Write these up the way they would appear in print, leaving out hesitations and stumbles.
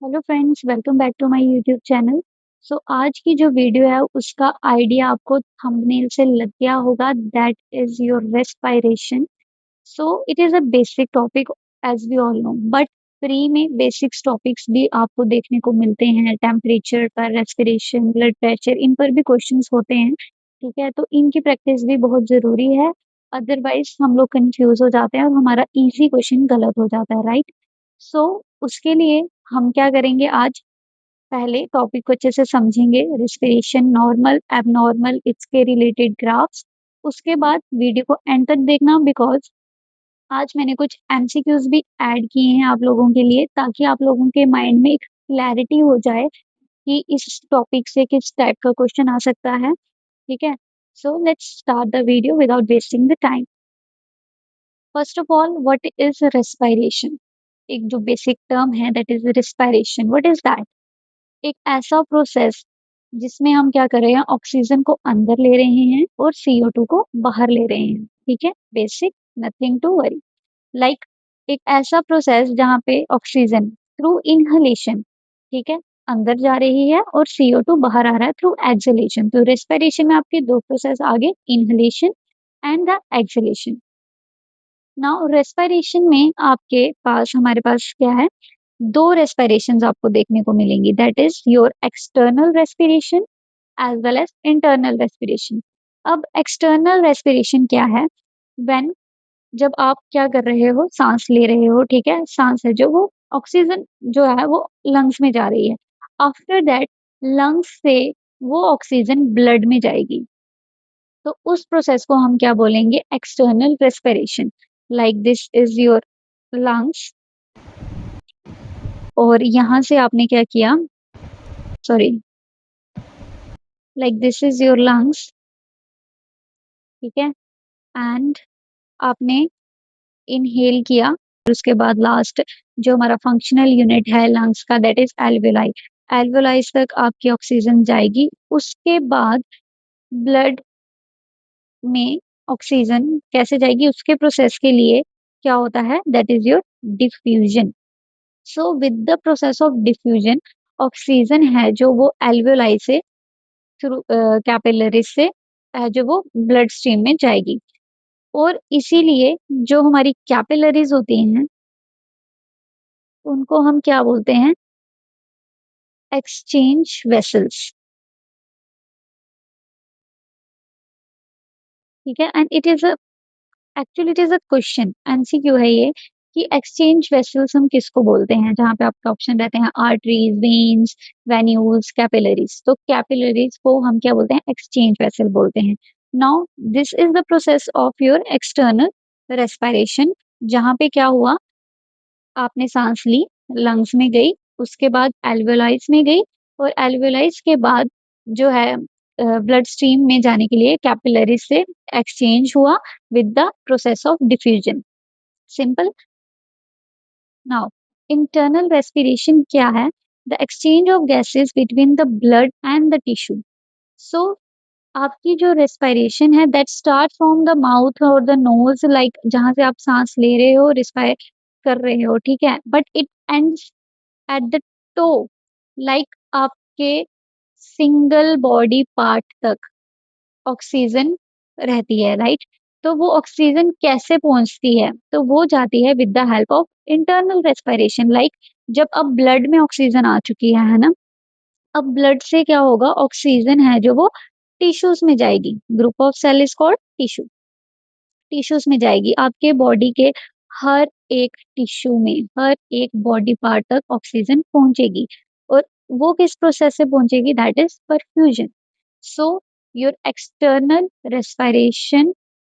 Hello friends, welcome back to my YouTube channel. So आज की जो वीडियो है उसका आइडिया आपको थंबनेल से लग गया होगा। That is your respiration. So it is a basic topic as we all know, but pre में बेसिक्स टॉपिक्स भी आपको देखने को मिलते हैं। टेम्परेचर पर, रेस्पिरेशन, ब्लड प्रेशर, इन पर भी क्वेश्चंस होते हैं। ठीक है, तो इनकी प्रैक्टिस भी बहुत जरूरी है। अदरवाइज हम लोग कंफ्यूज हो जाते हैं और हमारा इजी क्वेश्चन गलत हो जाता है, राइट? सो उसके लिए हम क्या करेंगे आज? पहले टॉपिक को अच्छे से समझेंगे, रिस्पिरेशन, नॉर्मल, एबनॉर्मल, इसके रिलेटेड ग्राफ्स। उसके बाद वीडियो को एंड तक देखना, बिकॉज आज मैंने कुछ एमसीक्यूज भी ऐड किए हैं आप लोगों के लिए, ताकि आप लोगों के माइंड में एक क्लैरिटी हो जाए कि इस टॉपिक से किस टाइप का क्वेश्चन आ सकता है। ठीक है, so let's start the video without wasting the time. First of all, what is respiration? एक जो बेसिक टर्म है, that is respiration. What is that? एक ऐसा प्रोसेस जिसमें हम क्या कर रहे हैं, ऑक्सीजन को अंदर ले रहे हैं और CO2 को बाहर ले रहे हैं। ठीक है, basic, nothing to worry. Like एक ऐसा प्रोसेस जहाँ पे ऑक्सीजन थ्रू इनहलेशन, ठीक है, अंदर जा रही है और CO2 बाहर आ रहा है थ्रू एक्सहेलेशन। तो रेस्पिरेशन में आपके दो प्रोसेस आगे, inhalation and the exhalation. Now respiration में आपके पास, हमारे पास क्या है, दो रेस्पिरेशंस आपको देखने को मिलेंगी। That is your external respiration as well as internal respiration. अब एक्सटर्नल रेस्पिरेशन क्या है? व्हेन, जब आप क्या कर रहे हो, सांस ले रहे हो, ठीक है, सांस है जो वो ऑक्सीजन जो है वो लंग्स में जा रही है। आफ्टर दैट लंग्स से वो ऑक्सीजन ब्लड में जाएगी। तो उस प्रोसेस को हम क्या बोलेंगे? External respiration. Like this is your lungs, और यहाँ से आपने क्या किया, sorry, like this is your lungs, ठीक है, एंड आपने इनहेल किया। और उसके बाद लास्ट जो हमारा फंक्शनल यूनिट है लंग्स का, दैट इज एल्वेलाई। एल्वेलाइज तक आपकी ऑक्सीजन जाएगी। उसके बाद ब्लड में ऑक्सीजन कैसे जाएगी, उसके प्रोसेस के लिए क्या होता है, that is your diffusion. So with the process of diffusion, oxygen है जो वो एल्वेलाई से थ्रू कैपिलरीज से जो वो ब्लड स्ट्रीम में जाएगी। और इसीलिए जो हमारी कैपिलरीज होती हैं उनको हम क्या बोलते हैं? Exchange vessels. ठीक है, and it is a, actually it is a question, MCQ है ये, कि एक्सचेंज वेसल्स हम किसको बोलते हैं? जहाँ पे आपका ऑप्शन रहते हैं आर्टरीज, वेन्स, वेन्यूल्स, कैपिलरीज। तो कैपिलरीज को हम क्या बोलते हैं? एक्सचेंज वेसल बोलते हैं। Now this is the process of your external respiration. जहाँ पे क्या हुआ, आपने सांस ली, लंग्स में गई, उसके बाद एल्वेलाइज में गई, और एल्वेलाइज के बाद जो है ब्लड स्ट्रीम में जाने के लिए कैपिलरी से एक्सचेंज हुआ with the process of diffusion. Simple. Now internal respiration क्या है? The exchange of gases between the blood and the tissue. So आपकी जो रेस्पिरेशन है, that start from the mouth और द नोज, लाइक जहां से आप सांस ले रहे हो, रिस्पायर कर रहे हो, ठीक है, but it ends at the toe, like आपके सिंगल बॉडी पार्ट तक ऑक्सीजन रहती है, राइट? तो वो ऑक्सीजन कैसे पहुंचती है? तो वो जाती है with the help of internal respiration. Like जब अब ब्लड में ऑक्सीजन आ चुकी है ना, अब ब्लड से क्या होगा, ऑक्सीजन है जो वो टिश्यूज में जाएगी। Group of cell is called tissue. Tissues में जाएगी, आपके बॉडी के हर एक टिश्यू में, हर एक बॉडी पार्ट तक ऑक्सीजन पहुंचेगी। और वो किस प्रोसेस से पहुंचेगी? That is perfusion. So your external respiration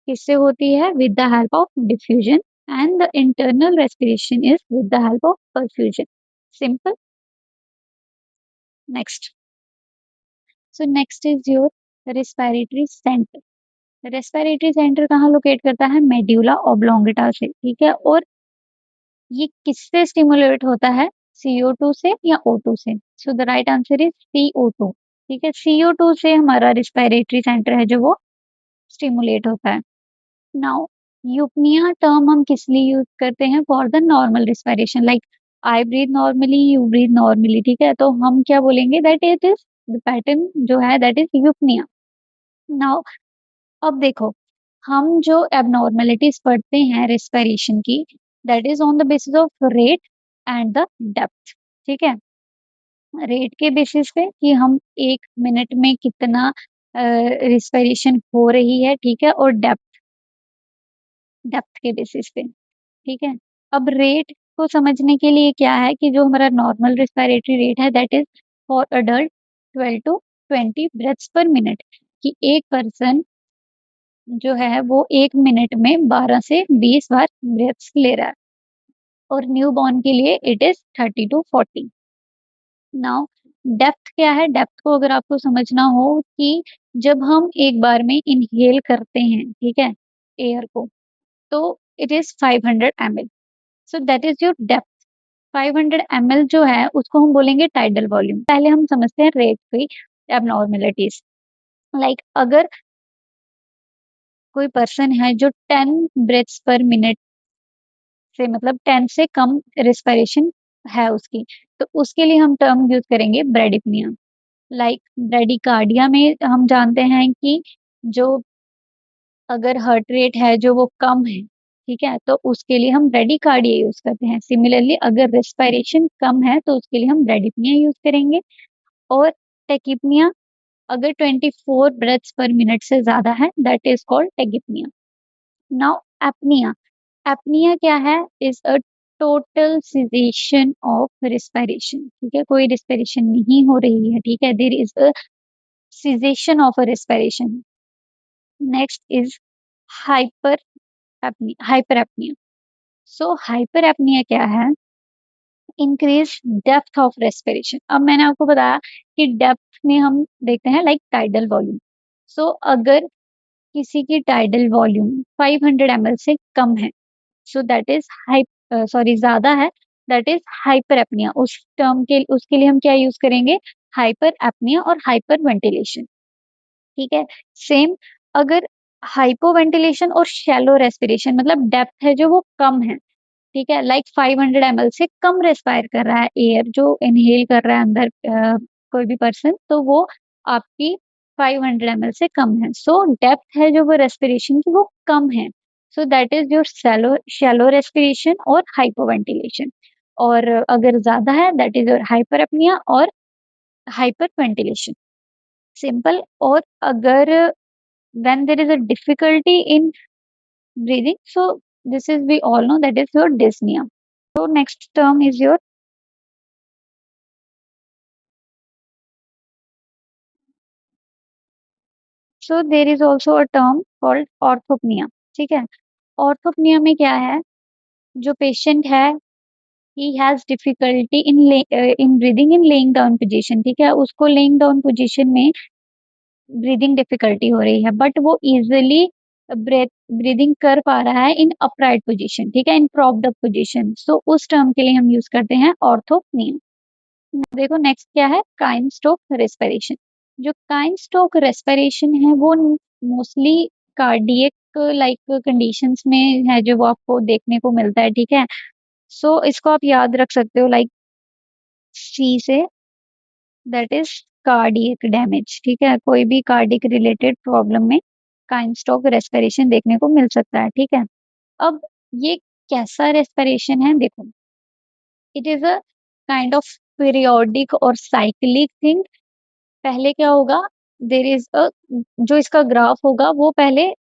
किससे होती है? With the help of diffusion, and the internal respiration is with the help of perfusion. Simple. Next, so next is your respiratory centre. Respiratory centre कहाँ locate करता है? Medulla oblongata से, ठीक है, और ये किससे स्टिमुलेट होता है? CO2 से या O2 से? So the right answer is CO2। ठीक है, CO2 से हमारा रेस्पिरेटरी सेंटर है जो वो स्टिमुलेट होता है। नाउ यूपनिया टर्म हम किस लिए यूज करते हैं? For the normal respiration. Like I breathe normally, you breathe normally, ठीक है, तो हम क्या बोलेंगे that it is the pattern जो है दैट इज यूपनिया। नाउ अब देखो, हम जो एबनॉर्मेलिटीज पढ़ते हैं रेस्पिरेशन की, that is on the basis of rate and the depth, ठीक है। रेट के बेसिस पे कि हम 1 मिनट में कितना रिस्पिरेशन हो रही है, ठीक है, और डेप्थ, डेप्थ के बेसिस पे, ठीक है। अब रेट को समझने के लिए क्या है कि जो हमारा नॉर्मल रिस्पिरेटरी रेट है that is for adult 12 to 20 breaths per minute, कि एक पर्सन जो है वो 1 मिनट में 12 से 20 बार ब्रेथ्स ले रहा है, और न्यू बॉर्न के लिए it is 30 to 40। Now depth क्या है, डेप्थ को अगर आपको समझना हो कि जब हम एक बार में इनहेल करते हैं, ठीक है, एयर को, तो it is 500 ml, so that is your depth. 500 ml जो है उसको हम बोलेंगे टाइडल वॉल्यूम। पहले हम समझते हैं रेट की एबनॉर्मेलिटीज। लाइक अगर कोई पर्सन है जो 10 ब्रेथ्स पर मिनट से, मतलब 10 से कम रिस्पिरेशन है उसकी, तो उसके लिए हम टर्म यूज करेंगे ब्रेडिपनिया। लाइक ब्रेडिकार्डिया में हम जानते हैं कि जो अगर हार्ट रेट है जो वो कम है, ठीक है, तो उसके लिए हम ब्रेडिकार्डिया यूज करते हैं। सिमिलरली अगर रेस्पिरेशन कम है तो उसके लिए हम ब्रेडिपनिया यूज करेंगे। और टेकिपनिया अगर 24 ब्रेथ्स पर मिनट से ज्यादा है that is called tachypnoea. Now apnoea, apnoea क्या है, is a total cessation of respiration, ठीक है, कोई रिस्पिरेशन नहीं हो रही है, ठीक है, there is a cessation of a respiration. Next is hyper apnoea, hyper apnea. So hyper apnea क्या है, इंक्रीज डेप्थ ऑफ रेस्पिरेशन। अब मैंने आपको बताया कि डेप्थ में हम देखते हैं लाइक टाइडल वॉल्यूम। सो अगर किसी की टाइडल वॉल्यूम 500 ml से कम है, सो दैट इज सॉरी ज्यादा है, दैट इज हाइपर एपनिया। उस टर्म के उसके लिए हम क्या यूज करेंगे, हाइपर एपनिया और हाइपर वेंटिलेशन, ठीक है। सेम अगर हाइपोवेंटिलेशन और शैलो रेस्पिरेशन, मतलब डेप्थ है जो वो कम है, ठीक है, लाइक 500 ml से कम रेस्पायर कर रहा है एयर, जो इनहेल कर रहा है अंदर कोई भी पर्सन, तो वो आपकी 500 ml से कम है। सो डेप्थ है जो वो रेस्पिरेशन की वो कम है, so that is your shallow shallow respiration और हाइपोवेंटिलेशन। और अगर ज्यादा है दैट इज योर हाइपर अपनिया और हाइपर वेंटिलेशन, सिंपल। और अगर when there is a difficulty in breathing, so this is we all know that is your dyspnea. So next term is your, so there is also a term called orthopnea, ठीक है। Orthopnoea में क्या है, जो patient है he has difficulty in in breathing in laying down position, ठीक है, उसको लेइंग डाउन पोजीशन में ब्रीदिंग डिफिकल्टी हो रही है, बट वो इजिली ब्रेथ ब्रीदिंग कर पा रहा है इन अपराइट पोजीशन, ठीक है, इन प्रॉप्ड अप पोजीशन। सो उस टर्म के लिए हम यूज करते हैं ऑर्थोपनिया। देखो नेक्स्ट क्या है, काइन स्टोक रेस्पिरेशन। जो काइन स्टोक रेस्पिरेशन है वो मोस्टली कार्डियक लाइक कंडीशंस में है जो वो आपको देखने को मिलता है, ठीक है। सो इसको आप याद रख सकते हो लाइक सी से, दैट इज कार्डियक डैमेज, ठीक है, कोई भी कार्डियक रिलेटेड प्रॉब्लम में काइन स्टोक रेस्पिरेशन देखने को मिल सकता है, ठीक है। अब ये कैसा रेस्पिरेशन है, देखो it is a kind of periodic और साइक्लिक थिंग। पहले क्या होगा, देर इज अ, जो इसका ग्राफ होगा वो पहले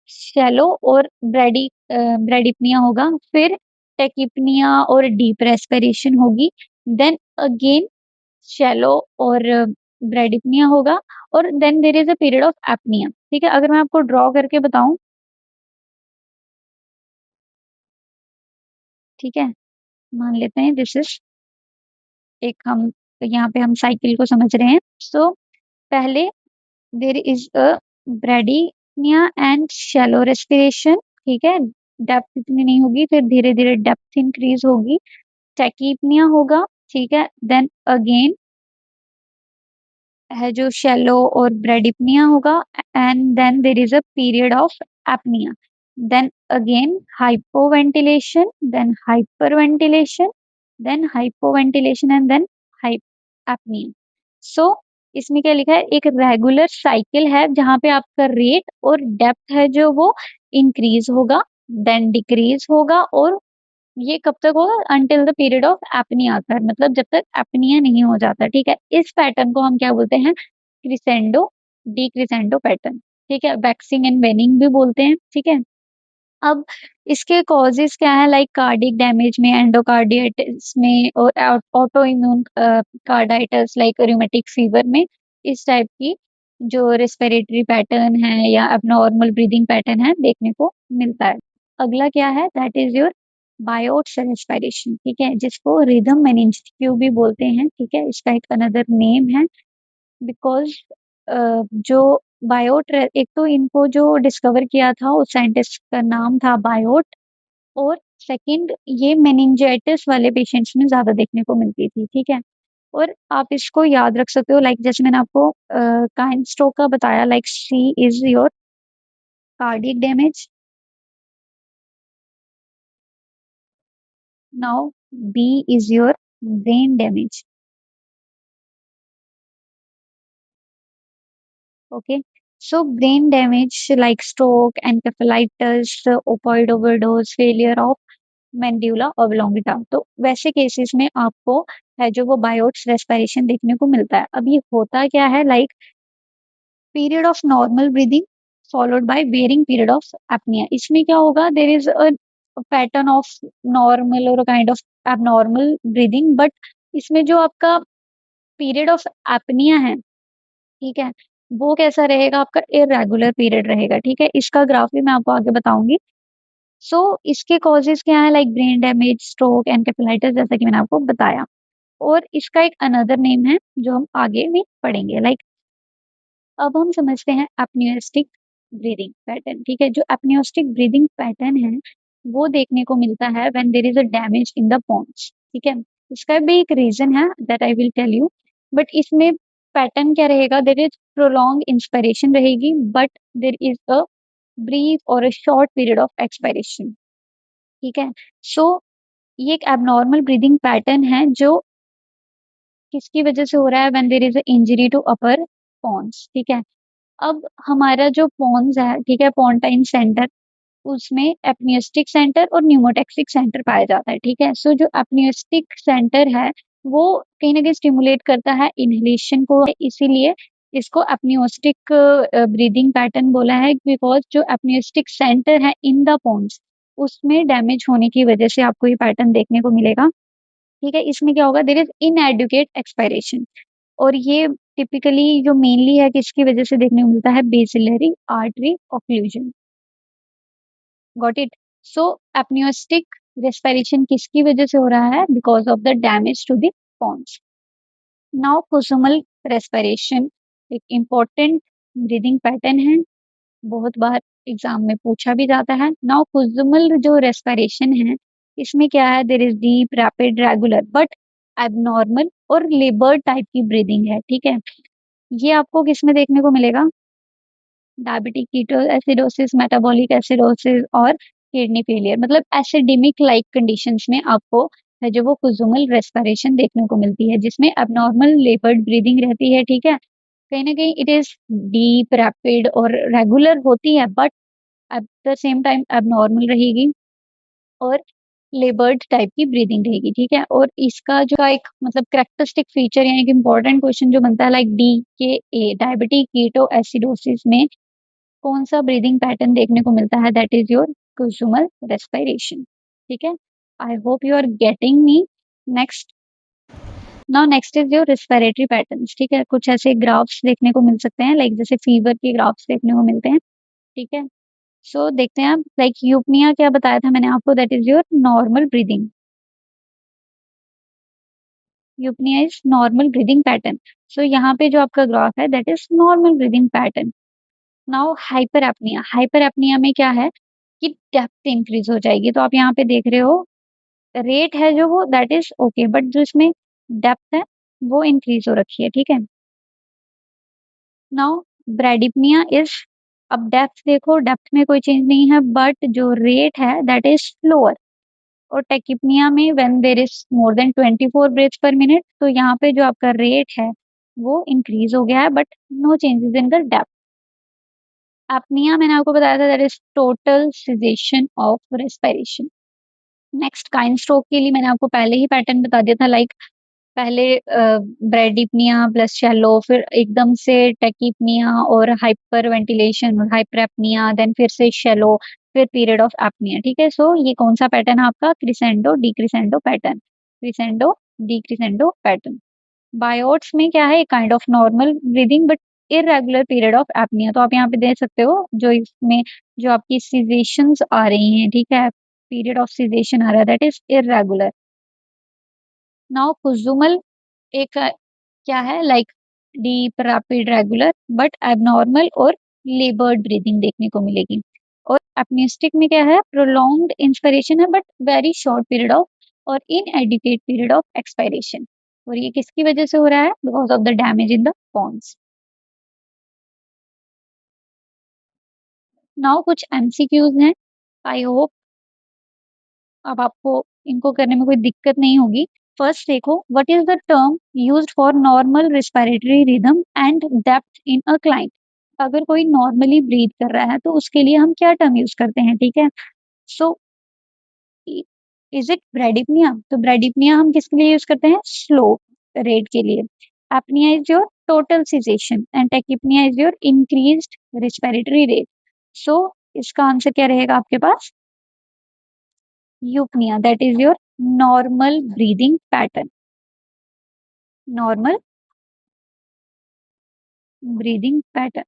शैलो और ब्रेडिपनिया होगा, फिर टेकिपनिया और डीप रेस्पिरेशन होगी, देन अगेन शैलो और ब्रेडिपनिया होगा, और then there is a period of apnoea, ठीक है। अगर मैं आपको ड्रॉ करके बताऊं, ठीक है, मान लेते हैं दिस इज एक, हम यहाँ पे हम साइकिल को समझ रहे हैं। सो पहले there is a bradypnoea and shallow respiration, ठीक है, डेप्थ इतनी नहीं होगी, फिर धीरे धीरे डेप्थ इंक्रीज होगी, टैकीपनिया होगा, ठीक है, देन अगेन है जो शैलो और ब्रेडिपनिया होगा, and then there is a period of apnoea, then again hypoventilation, then hyperventilation, then hypoventilation and then hyperpnoea. So इसमें क्या लिखा है, एक रेगुलर साइकिल है जहां पे आपका रेट और डेप्थ है जो वो इंक्रीज होगा, देन डिक्रीज होगा, और ये कब तक होगा, until the period of apnoea आता है, मतलब जब तक एपनिया नहीं हो जाता। ठीक है, इस पैटर्न को हम क्या बोलते हैं, क्रिसेंडो डिक्रिसेंडो पैटर्न। ठीक है, वैक्सिंग एंड वेनिंग भी बोलते हैं। ठीक है, अब इसके कॉजेस क्या है, लाइक कार्डिक डैमेज में, एंडोकार्डियाटिस में, और auto immune carditis like rheumatic fever में, इस टाइप की जो रेस्पिरेटरी पैटर्न है या abnormal ब्रीदिंग पैटर्न है देखने को मिलता है। अगला क्या है, दैट इज योर बायोट्स रेस्पिरेशन। ठीक है, जिसको रिदम मेनिंजियो भी बोलते हैं। ठीक है, इसका एक अनदर नेम है, बिकॉज जो बायोट, एक तो इनको जो डिस्कवर किया था उस साइंटिस्ट का नाम था बायोट, और सेकंड ये मेनिंजाइटिस वाले पेशेंट्स में ज्यादा देखने को मिलती थी। ठीक है, और आप इसको याद रख सकते हो, लाइक जैसे मैंने आपको काइन स्ट्रोक का बताया, like C is your cardiac damage, now B is your brain damage. Okay, so brain damage like stroke, encephalitis, opioid overdose, failure of medulla oblongata, तो वैसे केसेस में आपको है जो वो बायोट्स रेस्पिरेशन देखने को मिलता है। अब ये होता क्या है, like period of normal breathing followed by varying period of apnoea. इसमें क्या होगा, there is a pattern of normal और kind of abnormal breathing, but इसमें जो आपका पीरियड ऑफ एपनिया है, ठीक है, वो कैसा रहेगा, आपका इरेगुलर पीरियड रहेगा। ठीक है, इसका ग्राफ भी मैं आपको आगे बताऊंगी। सो इसके कॉजेज क्या है, like brain damage, stroke, encephalitis, जैसा कि मैंने आपको बताया। और इसका एक अनदर नेम है जो हम आगे भी पढ़ेंगे। लाइक अब हम समझते हैं अपनियोस्टिक ब्रीदिंग पैटर्न। ठीक है, जो अपनियोस्टिक ब्रीदिंग पैटर्न है वो देखने को मिलता है when there is a damage in the pons. ठीक है, इसका भी एक रीजन है that I will tell you, but इसमें पैटर्न क्या रहेगा, देयर इज प्रोलॉन्ग इंस्पिरेशन रहेगी, but there is a brief और a short period of expiration. ठीक है, सो ये एक एबनॉर्मल ब्रीदिंग पैटर्न है जो किसकी वजह से हो रहा है, when there is a injury to upper pons. ठीक है, अब हमारा जो पोन्स है, ठीक है, पोन्टाइन सेंटर, उसमें एपनियोस्टिक सेंटर और न्यूमोटेक्सिक सेंटर पाया जाता है। ठीक है, सो जो एपनियोस्टिक सेंटर है वो कहीं ना कहीं स्टिमुलेट करता है इनहेलेशन को, इसीलिए इसको एपनियोस्टिक ब्रीदिंग पैटर्न बोला है, बिकॉज जो एपनियोस्टिक सेंटर है इन द पोन्स उसमें डैमेज होने की वजह से आपको ये पैटर्न देखने को मिलेगा। ठीक है, इसमें क्या होगा, देर इज इनएडुकेट एक्सपायरेशन, और ये टिपिकली जो मेनली है किसकी वजह से देखने को मिलता है, basilar artery occlusion. Got it. So apneustic respiration किसकी वजह से हो रहा है, because of the damage to the pons. Now Kussmaul respiration एक इम्पोर्टेंट ब्रीदिंग पैटर्न है, बहुत बार एग्जाम में पूछा भी जाता है। नाउ कुसुमल जो रेस्पिरेशन है इसमें क्या है, there is deep rapid regular but abnormal और लेबर टाइप की ब्रीदिंग है। ठीक है, ये आपको किसमें देखने को मिलेगा, डायबिटिक कीटोएसिडोसिस, मेटाबॉलिक एसिडोसिस और किडनी फेलियर, मतलब एसिडेमिक लाइक कंडीशंस में आपको है जो वो कुसुमल रेस्पिरेशन देखने को मिलती है, जिसमें एबनॉर्मल लेबर्ड ब्रीदिंग रहती है। ठीक है, कहीं ना कहीं इट इज डीप रैपिड और रेगुलर होती है, but at the same time abnormal रहेगी और लेबर्ड टाइप की ब्रीदिंग रहेगी। ठीक है, और इसका जो का एक मतलब करेक्टरिस्टिक फीचर या एक इम्पॉर्टेंट क्वेश्चन जो बनता है, लाइक डी के ए डायबिटिक कीटो एसिडोसिस में कौन सा ब्रीदिंग पैटर्न देखने को मिलता है, that is your Kussmaul respiration. ठीक है, I hope you are getting me. Next, now next is your respiratory patterns. ठीक है, कुछ ऐसे ग्राफ्स देखने को मिल सकते हैं, लाइक जैसे फीवर के ग्राफ्स देखने को मिलते हैं। ठीक है, सो देखते हैं आप, लाइक यूपनिया क्या बताया था मैंने आपको, that is your normal breathing. Eupnoea is normal breathing pattern. So यहाँ पे जो आपका ग्राफ है that is normal breathing pattern. Now hyper apnoea, hyper apnoea में क्या है कि डेप्थ इंक्रीज हो जाएगी, तो आप यहाँ पे देख रहे हो रेट है जो वो दैट इज ओके, बट जो इसमें डेप्थ है वो इंक्रीज हो रखी है। ठीक है, नाउ ब्रेडिपनिया इज, अब डेप्थ देखो, डेप्थ में कोई चेंज नहीं है, बट जो रेट है दैट इज स्लोअर। और टेकिपनिया में when there is more than 24 breaths per minute, तो यहाँ पे जो आपका रेट है वो इंक्रीज हो गया है, but no changes in the depth. Apnea मैंने आपको बताया था that is total cessation of respiration. Next Cheyne Stokes के लिए मैंने आपको पहले ही पैटर्न बता दिया था, लाइक पहले ब्रेडिपनिया प्लस शैलो, फिर एकदम से टेकिपनिया और हाइपर वेंटिलेशन और हाइपरएपनिया, देन फिर से शैलो, फिर पीरियड ऑफ एपनिया। ठीक है, सो ये कौन सा पैटर्न है आपका? Crescendo decrescendo pattern, crescendo decrescendo pattern. Biot's में क्या है? Kind of normal breathing but irregular period of apnoea. तो आप यहाँ पे देख सकते हो जो इसमें जो आपकी सीजेशंस आ रही हैं, ठीक है, पीरियड ऑफ सीजेशन आ रहा है, दैट इज इरेगुलर। नाउ कुजुमल एक क्या है? Like deep rapid regular but abnormal और लेबर्ड ब्रीदिंग देखने को मिलेगी। और अपनिस्टिक में क्या है? प्रोलॉन्ग्ड इंस्पिरेशन है but very short period of और इनएडिक्वेट पीरियड ऑफ एक्सपायरेशन। और ये किसकी वजह से हो रहा है? Because of the damage in the pons. Now कुछ एमसीक्यूज हैं, आई होप अब आपको इनको करने में कोई दिक्कत नहीं होगी। फर्स्ट देखो, what is the term used for normal respiratory rhythm and depth in a client? अगर कोई नॉर्मली ब्रीथ कर रहा है तो उसके लिए हम क्या टर्म यूज करते हैं? ठीक है, सो इज इट ब्रेडिपनिया? तो ब्रेडिपनिया हम किसके लिए यूज करते हैं? स्लो रेट के लिए। Apnoea is your total cessation and tachypnoea is your increased respiratory rate. So इसका आंसर क्या रहेगा आपके पास? Eupnoea, that is your normal breathing pattern, normal breathing pattern.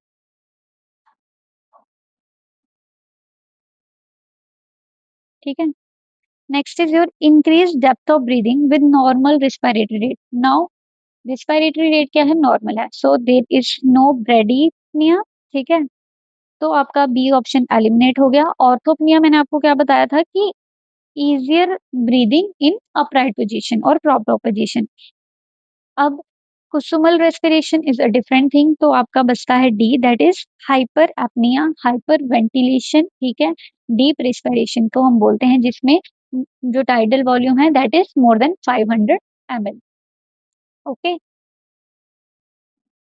ठीक है, next is your increase depth of breathing with normal respiratory rate. Now respiratory rate क्या है? Normal है, so there is no bradypnoea. ठीक है, तो आपका बी ऑप्शन एलिमिनेट हो गया। ऑर्थोपनिया मैंने आपको क्या बताया था कि easier breathing in upright position और प्रॉपर पोजीशन। अब Kussmaul respiration is a different thing, तो आपका बचता है D, that is hyper apnoea, hyperventilation. ठीक है, डीप रेस्पिरेशन को हम बोलते हैं जिसमें जो टाइडल वॉल्यूम है that is more than 500 ml। Okay,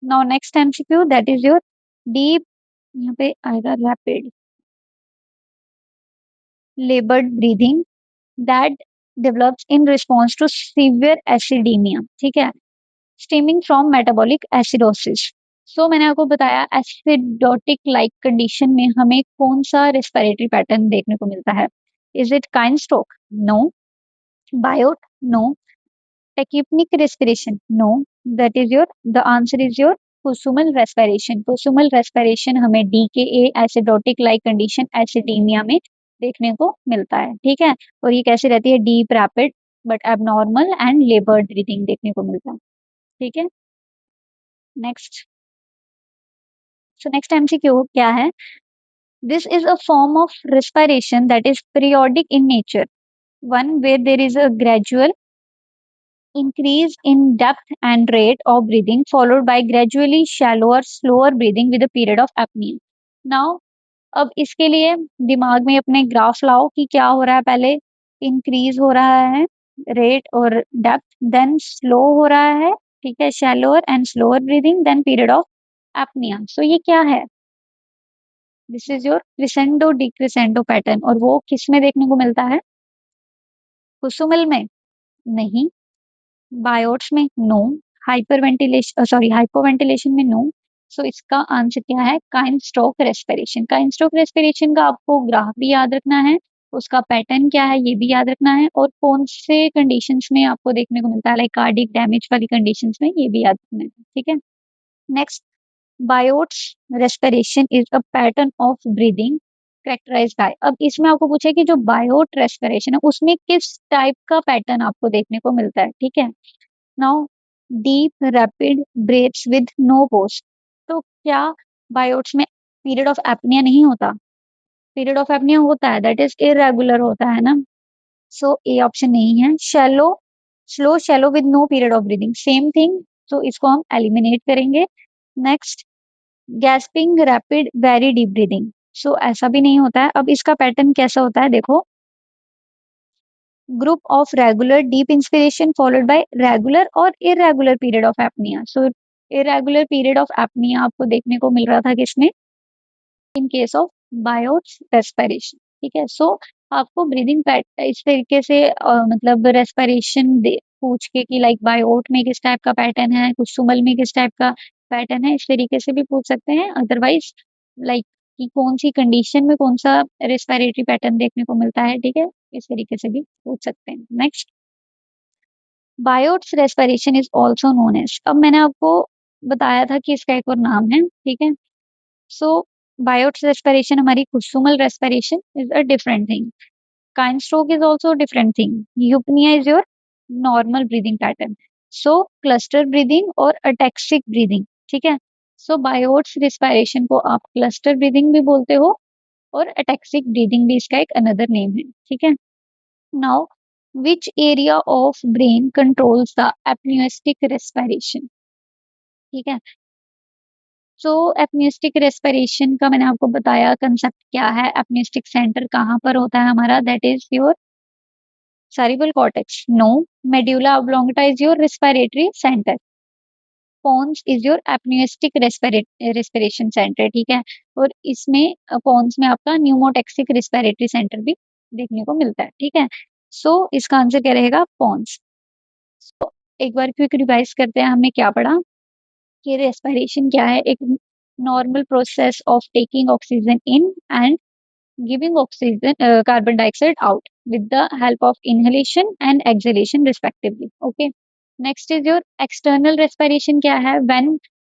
now next MCQ that is your deep, यहाँ पे आएगा rapid laboured breathing that develops in response to severe acidaemia. ठीक है, stemming from metabolic acidosis. So मैंने आपको बताया एसिडोटिक लाइक कंडीशन में हमें कौन सा रेस्पिरेटरी पैटर्न देखने को मिलता है? Is it Cheyne Stokes? No. Biot? No. Tachypnoeic respiration? No. That is your the answer is your Kussmaul respiration. Kussmaul respiration हमें DKA acidotic like condition acidaemia में देखने को मिलता है। ठीक है, और ये कैसे रहती है? Deep rapid but abnormal and लेबर्ड breathing देखने को मिलता है। ठीक है, नेक्स्ट, सो नेक्स्ट एमसीक्यू क्या है? This is a form of respiration that is periodic in nature, one where there is a gradual increase in depth and rate of breathing followed by gradually shallower slower breathing with a period of apnea. Now अब इसके लिए दिमाग में अपने graph लाओ कि क्या हो रहा है। पहले इंक्रीज हो रहा है रेट और डेप्थ, देन स्लो हो रहा है, ठीक है, shallower and slower breathing, then period of apnoea. So ये क्या है? This is your crescendo decrescendo pattern. और वो किस में देखने को मिलता है? कुसुमल में? नहीं। बायोट्स में? No. Hyper ventilation sorry hypoventilation में? नो। सो इसका आंसर क्या है? Cheyne Stokes respiration. Cheyne Stokes respiration का आपको ग्राफ भी याद रखना है, उसका पैटर्न क्या है ये भी याद रखना है, और कौन से कंडीशंस में आपको देखने को मिलता है, लाइक कार्डिक डैमेज वाली कंडीशंस में, ये भी याद रखना है। ठीक है, next, Biot's respiration is a pattern of breathing characterised by. अब इसमें आपको पूछा है कि जो बायोट रेस्पिरेशन है उसमें किस टाइप का पैटर्न आपको देखने को मिलता है। ठीक है, now deep rapid breaths with no pause. तो क्या बायोट्स में पीरियड ऑफ एपनिया नहीं होता? पीरियड ऑफ एपनिया होता है, दैट इज इरेगुलर होता है ना। सो ए ऑप्शन नहीं है। Shallow slow shallow with no period of breathing, same thing, तो इसको हम एलिमिनेट करेंगे। Next, gasping rapid very deep breathing, so ऐसा भी नहीं होता है। अब इसका पैटर्न कैसा होता है देखो, group of regular deep inspiration followed by regular और irregular period of apnea. So irregular period of apnea आपको देखने को मिल रहा था किसमें, इन केस ऑफ बायोट्स रेस्पिरेशन। ठीक है, सो आपको ब्रीदिंग इस तरीके से मतलब रेस्पिरेशन पूछ के कि लाइक बायोट में किस टाइप का पैटर्न है, कुसुमल में किस टाइप का पैटर्न है, इस तरीके से भी पूछ सकते हैं। अदरवाइज लाइक कि कौन सी कंडीशन में कौन सा रेस्पिरेटरी पैटर्न देखने को मिलता है, ठीक है, इस तरीके से भी पूछ सकते हैं। Next, Biot's respiration is also known as, अब मैंने आपको बताया था कि इसका एक और नाम है, ठीक है। सो बायोट्स रेस्पिरेशन हमारी Kussmaul respiration is a different thing, Cheyne Stokes is also different thing, eupnoea is your normal breathing pattern, so cluster breathing और अटेक्सिक ब्रीदिंग, ठीक है। सो बायोट्स रेस्पिरेशन को आप क्लस्टर ब्रीदिंग भी बोलते हो और अटेक्सिक ब्रीदिंग भी इसका एक अनदर नेम है, ठीक है। Now which area of brain controls the apneustic respiration, ठीक है। सो एपनिस्टिक रेस्पिरेशन का मैंने आपको बताया कंसेप्ट क्या है, एपनिस्टिक सेंटर कहाँ पर होता है हमारा, that is your cerebral cortex, no, medulla oblongata is your respiratory centre, pons is your apneustic respiration centre, ठीक है। और इसमें पोन्स में आपका न्यूमोटेक्सिक रेस्पिरेटरी सेंटर भी देखने को मिलता है, ठीक है। सो इसका आंसर क्या रहेगा, पोन्स। एक बार क्विक रिवाइज करते हैं, हमने क्या पढ़ा कि रेस्पिरेशन क्या है, एक normal process of taking oxygen in and giving oxygen carbon dioxide out with the help of inhalation and exhalation respectively, okay। Next is your external respiration, क्या है, when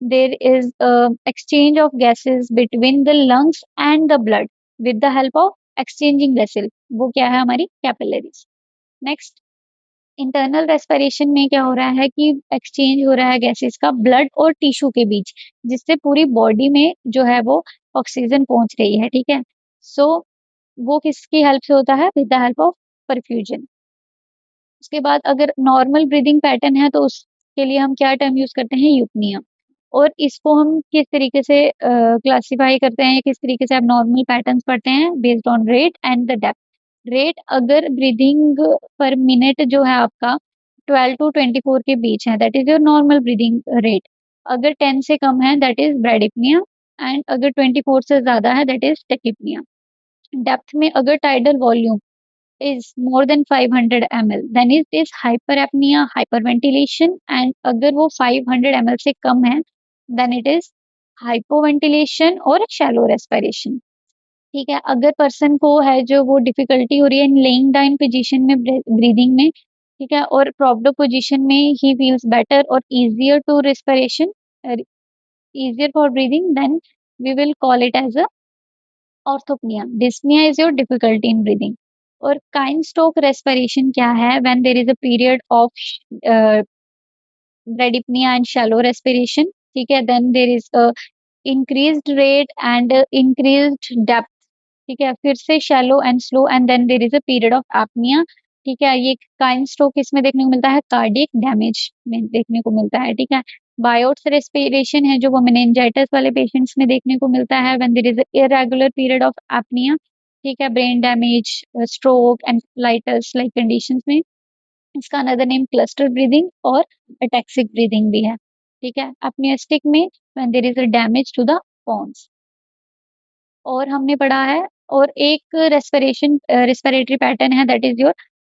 there is exchange of gases between the lungs and the blood with the help of exchanging vessel, वो क्या है, हमारी capillaries। Next, internal respiration में क्या हो रहा है कि एक्सचेंज हो रहा है गैसेस का ब्लड और टिश्यू के बीच, जिससे पूरी बॉडी में जो है वो ऑक्सीजन पहुंच रही है, ठीक है। सो वो किसकी हेल्प से होता है, with the help of perfusion. उसके बाद अगर नॉर्मल ब्रीदिंग पैटर्न है तो उसके लिए हम क्या टर्म यूज करते हैं, यूपनिया। और इसको हम किस तरीके से क्लासिफाई करते हैं, किस तरीके से आप नॉर्मल पैटर्न्स पढ़ते हैं, based on rate and the depth. Rate, अगर ब्रीदिंग पर मिनट जो है आपका 12 to 24 के बीच है, that is your normal breathing rate. अगर 10 से कम है दैट इज ब्रेडिपनिया, एंड अगर 24 से ज्यादा है दैट इज टेकिपनिया। डेप्थ में अगर tidal volume is more than 500 ml, then it is hyperapnea, hyperventilation, and अगर वो 500 ml से कम है then it is hypoventilation और shallow respiration, ठीक है। अगर पर्सन को है जो वो डिफिकल्टी हो रही है इन लेइंग डाउन पोजीशन में ब्रीदिंग में, ठीक है, और प्रॉपर पोजीशन में ही फील्स बेटर और easier to respiration, easier for breathing, then we will call it as a orthopnoea. Dyspnoea is your difficulty in breathing. और काइन स्टोक रेस्पिरेशन क्या है, when there is a period of bradypnoea and shallow respiration, ठीक है, then there is increased rate and increased depth, ठीक है, फिर से shallow and slow and then there is a period of apnea, ठीक है। ये काइन स्ट्रोक इसमें देखने को मिलता है कार्डियक डैमेज में देखने को मिलता है, ठीक है। बायोट्स रेस्पिरेशन है जो वो मेनिंजाइटिस वाले पेशेंट्स में देखने को मिलता है when there is irregular period of apnoea, ठीक है, brain damage, stroke, encephalitis like conditions में। इसका अनदर नेम क्लस्टर ब्रीदिंग और अटैक्सिक ब्रीदिंग भी है, ठीक है। अपनिस्टिक में when there is a damage to the pons. और हमने पढ़ा है, और एक रेस्पिरेटरी पैटर्न है that is your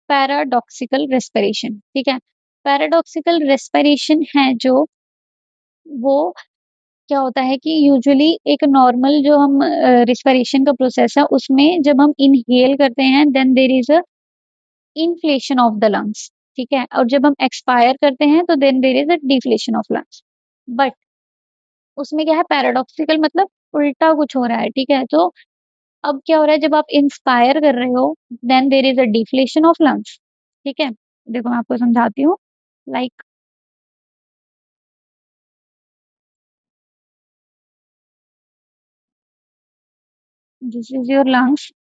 paradoxical respiration, ठीक है। पैराडॉक्सिकल रेस्पिरेशन है जो वो क्या होता है कि यूजुअली एक नॉर्मल जो हम रेस्पिरेशन का प्रोसेस है उसमें जब हम इनहेल करते हैं then there is a inflation of the lungs, ठीक है, और जब हम एक्सपायर करते हैं तो then there is a deflation of lungs. But उसमें क्या है, पैराडॉक्सिकल मतलब उल्टा कुछ हो रहा है, ठीक है। तो अब क्या हो रहा है, जब आप इंस्पायर कर रहे हो then there is a deflation of lungs, ठीक है। देखो मैं आपको समझाती हूँ, like this is your lungs.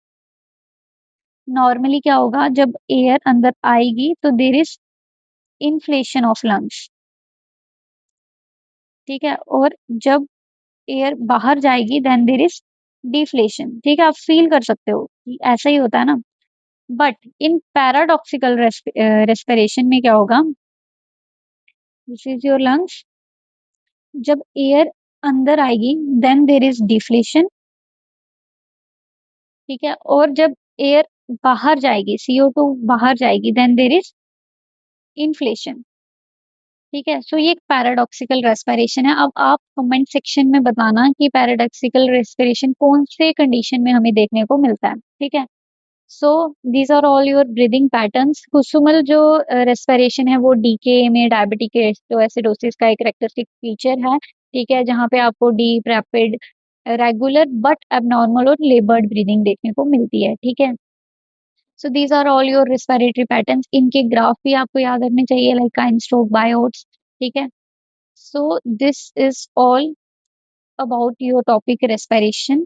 Normally क्या होगा, जब एयर अंदर आएगी तो there is inflation of lungs, ठीक है, और जब एयर बाहर जाएगी देन देर इज डिफ्लेशन, ठीक है। आप फील कर सकते हो कि ऐसा ही होता है ना। बट इन पैराडॉक्सिकल रेस्पिरेशन में क्या होगा, दिस इज योर लंग्स, जब एयर अंदर आएगी देन देर इज डिफ्लेशन, ठीक है, और जब एयर बाहर जाएगी, CO2 बाहर जाएगी, देन देर इज इन्फ्लेशन, ठीक है। सो ये एक पैराडॉक्सिकल रेस्पिरेशन है। अब आप कमेंट सेक्शन में बताना कि पैराडॉक्सिकल रेस्पिरेशन कौन से कंडीशन में हमें देखने को मिलता है, ठीक है। So these are all your breathing patterns. Kussmaul जो रेस्पिरेशन है वो डीके में डायबिटिक एसिडोसिस का एक कैरेक्टरिस्टिक फीचर है, ठीक है, जहाँ पे आपको deep rapid regular but abnormal और लेबर्ड ब्रीदिंग देखने को मिलती है, ठीक है। So these are all your respiratory patterns. इनके ग्राफ भी आपको याद रखने चाहिए, लाइक काइन स्ट्रोक बायोट्स, ठीक है। So this is all about your topic respiration.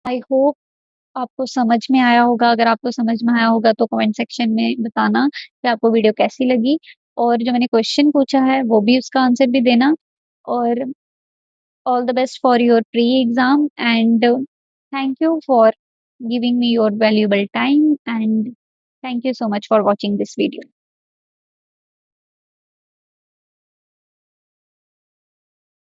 I hope आपको समझ में आया होगा। अगर आपको समझ में आया होगा तो कमेंट सेक्शन में बताना कि आपको वीडियो कैसी लगी, और जो मैंने क्वेश्चन पूछा है वो भी उसका आंसर भी देना। और all the best for your pre-exam, and thank you for giving me your valuable time, and thank you so much for watching this video.